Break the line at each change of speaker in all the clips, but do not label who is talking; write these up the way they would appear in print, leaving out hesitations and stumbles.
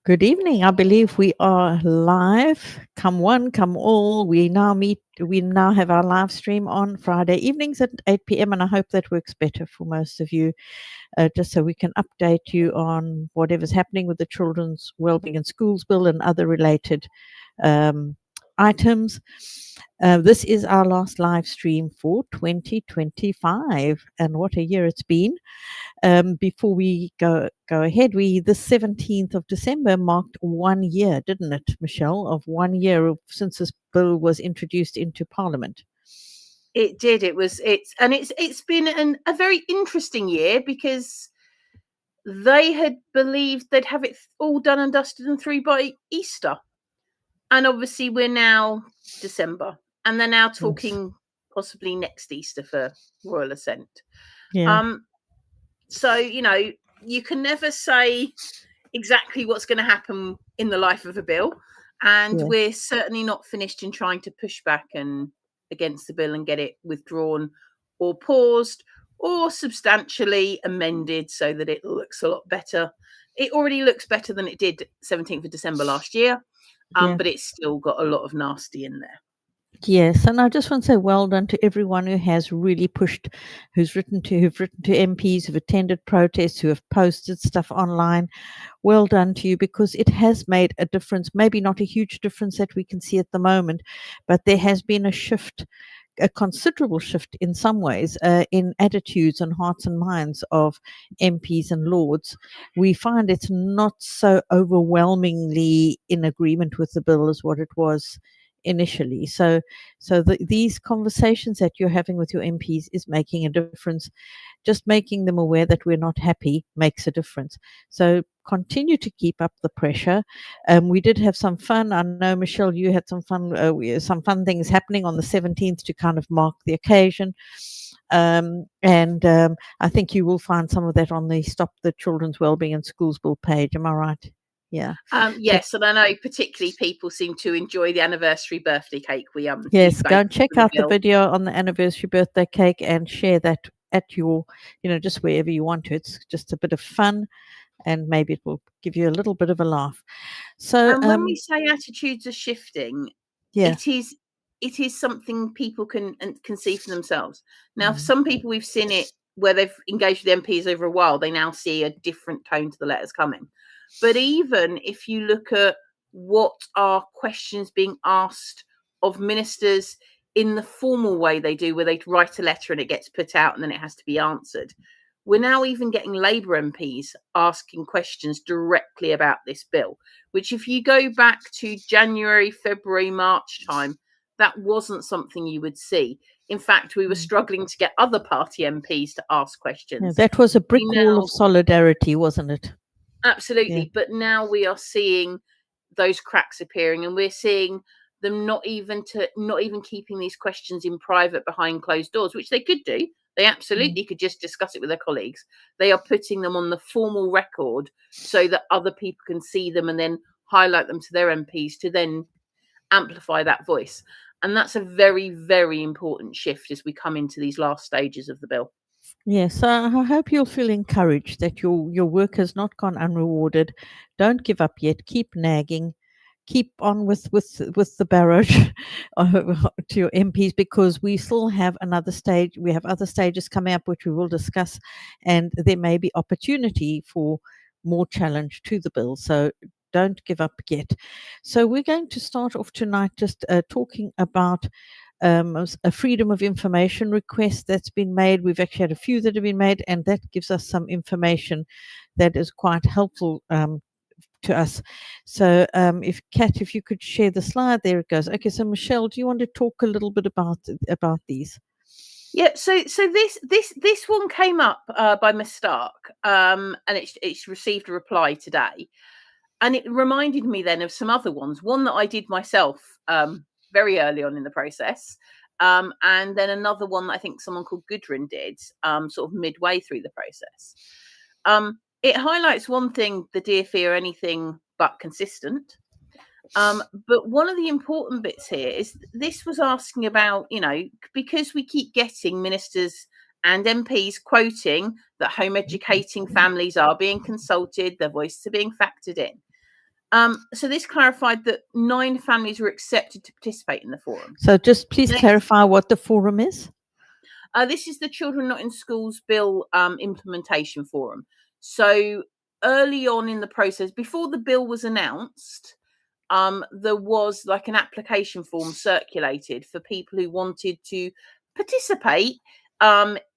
Good evening. I believe we are live. Come one, come all. We now meet. We now have our live stream on Friday evenings at 8 p.m. And I hope that works better for most of you, just so we can update you on whatever's happening with the Children's Wellbeing in Schools Bill and other related um, items. This is our last live stream for 2025, and what a year it's been. Before we go ahead, the 17th of December marked 1 year, didn't it, Michelle, of 1 year since this bill was introduced into Parliament.
It did. It's been a very interesting year because they had believed they'd have it all done and dusted and through by Easter. And obviously we're now December and they're now talking possibly next Easter for royal assent.
Yeah.
So, you can never say exactly what's going to happen in the life of a bill. And we're certainly not finished in trying to push back against the bill and get it withdrawn or paused or substantially amended so that it looks a lot better. It already looks better than it did 17th of December last year, but it's still got a lot of nasty in there.
Yes, and I just want to say well done to everyone who has really pushed, who've written to MPs, who've attended protests, who have posted stuff online. Well done to you, because it has made a difference. Maybe not a huge difference that we can see at the moment, but there has been a shift, a considerable shift in some ways, in attitudes and hearts and minds of MPs and Lords. We find it's not so overwhelmingly in agreement with the bill as what it was initially. So these conversations that you're having with your MPs is making a difference. Just making them aware that we're not happy makes a difference. So continue to keep up the pressure. We did have some fun. I know, Michelle, you had some fun things happening on the 17th to kind of mark the occasion. I think you will find some of that on the Stop the Children's Wellbeing in Schools Bill page. Am I right? Yeah.
Yes, and I know particularly people seem to enjoy the anniversary birthday cake.
Yes, go and check out the video on the anniversary birthday cake and share that at your, just wherever you want to. It's just a bit of fun, and maybe it will give you a little bit of a laugh. So,
when we say attitudes are shifting, it is something people can see for themselves. Now, for some people, we've seen it where they've engaged with MPs over a while. They now see a different tone to the letters coming. But even if you look at what are questions being asked of ministers in the formal way they do, where they write a letter and it gets put out and then it has to be answered, we're now even getting Labour MPs asking questions directly about this bill, which if you go back to January, February, March time, that wasn't something you would see. In fact, we were struggling to get other party MPs to ask questions.
Yeah, that was a brick wall of solidarity, wasn't it?
Absolutely. Yeah. But now we are seeing those cracks appearing, and we're seeing them not even keeping these questions in private behind closed doors, which they could do. They absolutely could just discuss it with their colleagues. They are putting them on the formal record so that other people can see them and then highlight them to their MPs to then amplify that voice. And that's a very, very important shift as we come into these last stages of the bill.
Yes, I hope you'll feel encouraged that your work has not gone unrewarded. Don't give up yet. Keep nagging. Keep on with the barrage to your MPs, because we still have another stage. We have other stages coming up, which we will discuss, and there may be opportunity for more challenge to the bill. So don't give up yet. So we're going to start off tonight just talking about a freedom of information request that's been made. We've actually had a few that have been made, and that gives us some information that is quite helpful to us. So if you could share the slide, there it goes. Okay, so Michelle, do you want to talk a little bit about these?
Yeah, so this one came up by Miss Stark, and it's received a reply today, and it reminded me then of some other ones. One that I did myself very early on in the process, and then another one that I think someone called Gudrun did sort of midway through the process. It highlights one thing: the DfE are anything but consistent. But one of the important bits here is this was asking about, because we keep getting ministers and MPs quoting that home educating families are being consulted, their voices are being factored in. So this clarified that 9 families were accepted to participate in the forum.
So just please clarify what the forum is.
This is the Children Not in Schools Bill implementation forum. So early on in the process, before the bill was announced, there was like an application form circulated for people who wanted to participate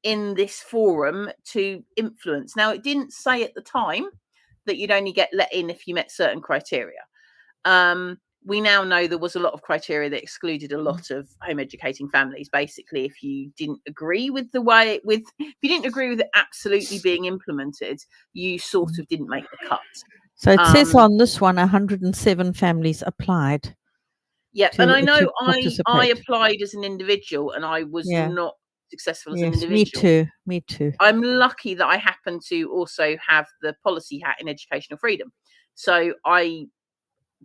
in this forum to influence. Now, it didn't say at the time that you'd only get let in if you met certain criteria. We now know there was a lot of criteria that excluded a lot of home educating families. Basically, if you didn't agree with the way if you didn't agree with it absolutely being implemented, you sort of didn't make the cut.
So it says on this one, 107 families applied.
Yeah, and I know I applied as an individual, and I was not successful as an individual.
Me too.
I'm lucky that I happen to also have the policy hat in educational freedom, so I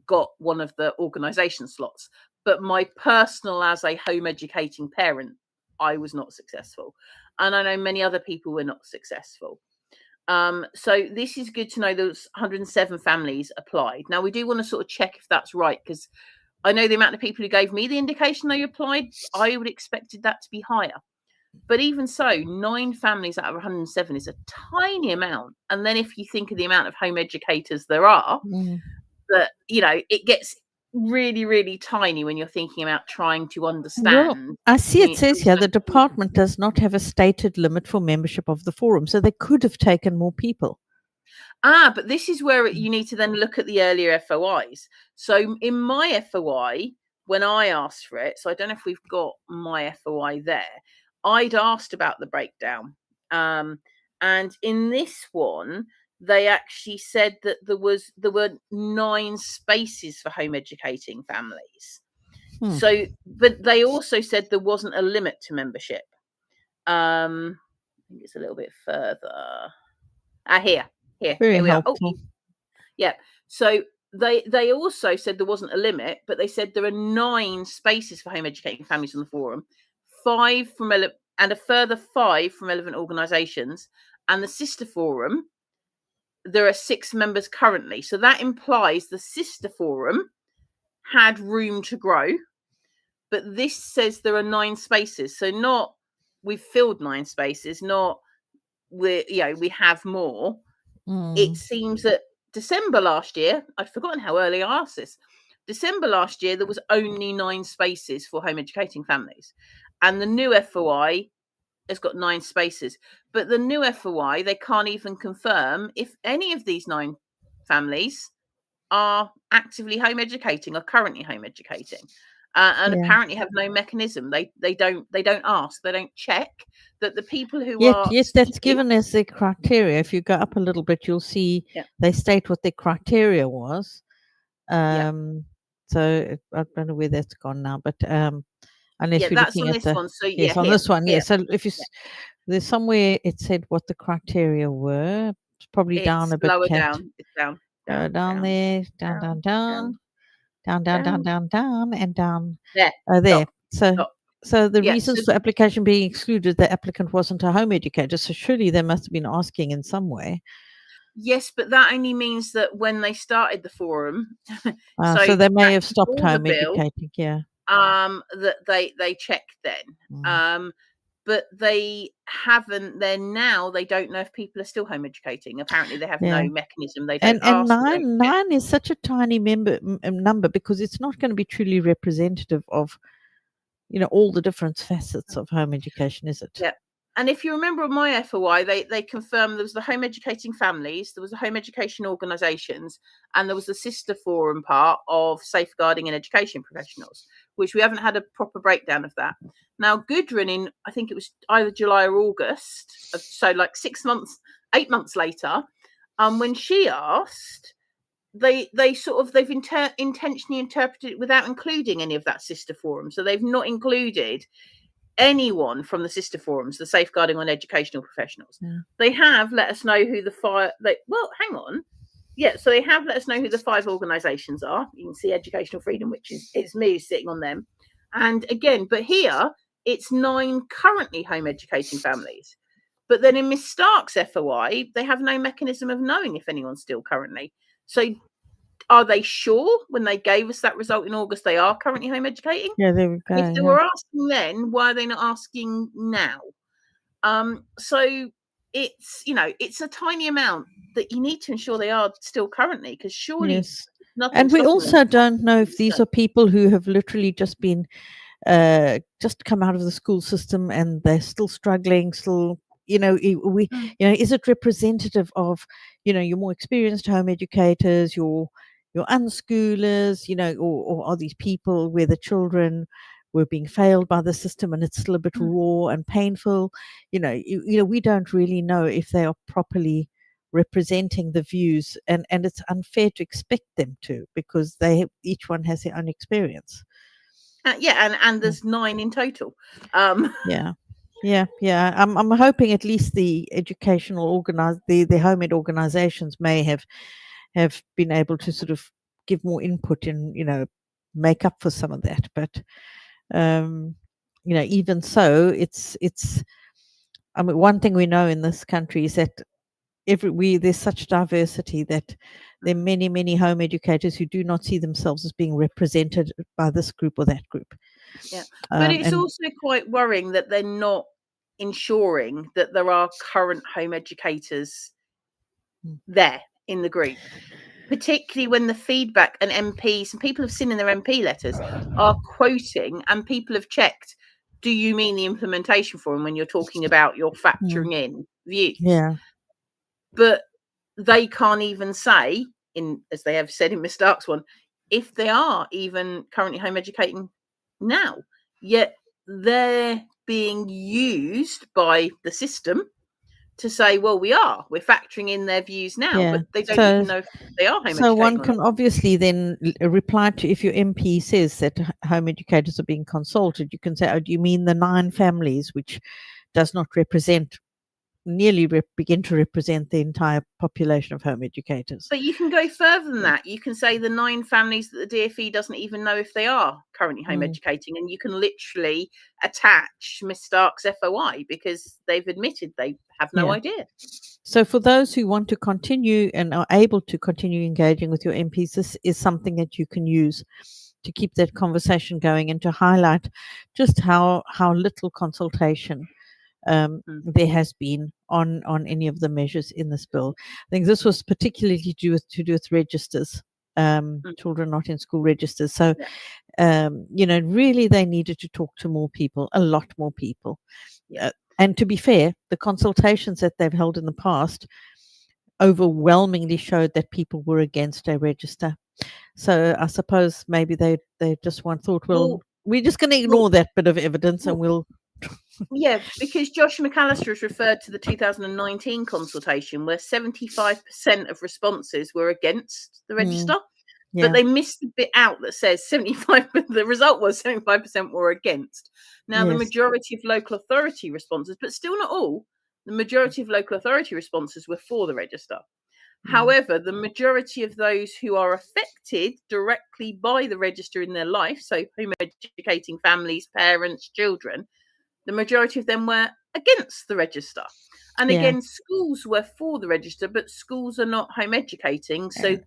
got one of the organisation slots. But my personal, as a home educating parent, I was not successful, and I know many other people were not successful. So this is good to know. Those 107 families applied. Now we do want to sort of check if that's right, because I know the amount of people who gave me the indication they applied, I would have expected that to be higher. But even so, 9 families out of 107 is a tiny amount. And then if you think of the amount of home educators there are, that, you know, it gets really, really tiny when you're thinking about trying to understand.
Well, I see it says here the department does not have a stated limit for membership of the forum, so they could have taken more people.
But this is where you need to then look at the earlier FOIs. So in my FOI, when I asked for it, so I don't know if we've got my FOI there, I'd asked about the breakdown. And in this one, they actually said that there were 9 spaces for home educating families. So, but they also said there wasn't a limit to membership. I think it's a little bit further. Here we are. Oh, yeah. So they also said there wasn't a limit, but they said there are 9 spaces for home educating families on the forum, 5 from and a further 5 from relevant organisations, and the sister forum. There are 6 members currently, so that implies the sister forum had room to grow. But this says there are 9 spaces, so not we've filled 9 spaces, not we have more. It seems that December last year, I'd forgotten how early I asked this. December last year, there was only 9 spaces for home educating families, and the new FOI has got 9 spaces. But the new FOI, they can't even confirm if any of these 9 families are actively home educating or currently home educating. And apparently have no mechanism. They don't ask. They don't check that the people who are.
Yes, that's given as the criteria. If you go up a little bit, you'll see they state what their criteria was. So I don't know where that's gone now, but unless we're
that's
looking
on
at
this one. So
yes, on this one, yes. So if you there's somewhere it said what the criteria were. It's probably down a bit.
Lower down. It's down.
Down there. Down, and down.
There.
There. So the reasons for application being excluded, the applicant wasn't a home educator. So surely they must have been asking in some way.
Yes, but that only means that when they started the forum,
so they may have stopped home educating.
That they checked then. But they haven't. Then now they don't know if people are still home educating. Apparently, they have no mechanism. They don't.
And 9 is such a tiny number because it's not going to be truly representative of, all the different facets of home education, is it?
Yeah. And if you remember on my FOI, they confirmed there was the home educating families, there was the home education organisations, and there was the sister forum part of safeguarding and education professionals, which we haven't had a proper breakdown of that. Now, Gudrun, in I think it was either July or August, so like 8 months later, when she asked, they've intentionally interpreted it without including any of that sister forum. So they've not included anyone from the sister forums, the safeguarding on educational professionals. They have let us know who so they have let us know who the 5 organisations are. You can see Educational Freedom, which is me sitting on them. And again, but here it's 9 currently home educating families. But then in Miss Stark's FOI, they have no mechanism of knowing if anyone's still currently. So are they sure when they gave us that result in August they are currently home educating?
Yeah, there we go.
And if they were asking then, why are they not asking now? So it's, it's a tiny amount that you need to ensure they are still currently, because surely nothing.
And we also don't know if these are people who have literally just been just come out of the school system and they're still struggling, still, is it representative of, your more experienced home educators, your unschoolers, or are these people where the children were being failed by the system and it's still a bit raw and painful? We don't really know if they are properly representing the views, and it's unfair to expect them to, because each one has their own experience.
And there's 9 in total.
Yeah. I'm hoping at least the educational the home ed organizations may have been able to sort of give more input and make up for some of that. But even so, it's. I mean, one thing we know in this country is that there's such diversity that there are many home educators who do not see themselves as being represented by this group or that group.
Yeah, but it's also quite worrying that they're not ensuring that there are current home educators there in the group, particularly when the feedback and MPs and people have seen in their MP letters are quoting, and people have checked, do you mean the implementation forum when you're talking about your factoring in views?
Yeah.
But they can't even say, as they have said in Miss Stark's one, if they are even currently home educating now. Yet they're being used by the system to say, well, we're factoring in their views now, but they don't even know if they are home educating.
So one can obviously then reply to, if your MP says that home educators are being consulted, you can say, oh, do you mean the 9 families, which does not begin to represent the entire population of home educators?
But you can go further than that. You can say the 9 families that the DfE doesn't even know if they are currently home educating, and you can literally attach Miss Stark's FOI because they've admitted they have no idea.
So for those who want to continue and are able to continue engaging with your MPs, this is something that you can use to keep that conversation going and to highlight just how little consultation there has been on any of the measures in this bill. I think this was particularly to do with registers, children not in school registers. So, really they needed to talk to more people, a lot more people. And to be fair, the consultations that they've held in the past overwhelmingly showed that people were against a register. So I suppose maybe they just thought, well, we're just going to ignore that bit of evidence and we'll.
Yeah, because Josh McAllister has referred to the 2019 consultation where 75% of responses were against the register. But they missed the bit out that says 75. The result was 75% were against. Now, the majority of local authority responses, but still not all, the majority of local authority responses were for the register. However, the majority of those who are affected directly by the register in their life, so home educating families, parents, children, the majority of them were against the register. And again, schools were for the register, but schools are not home educating. So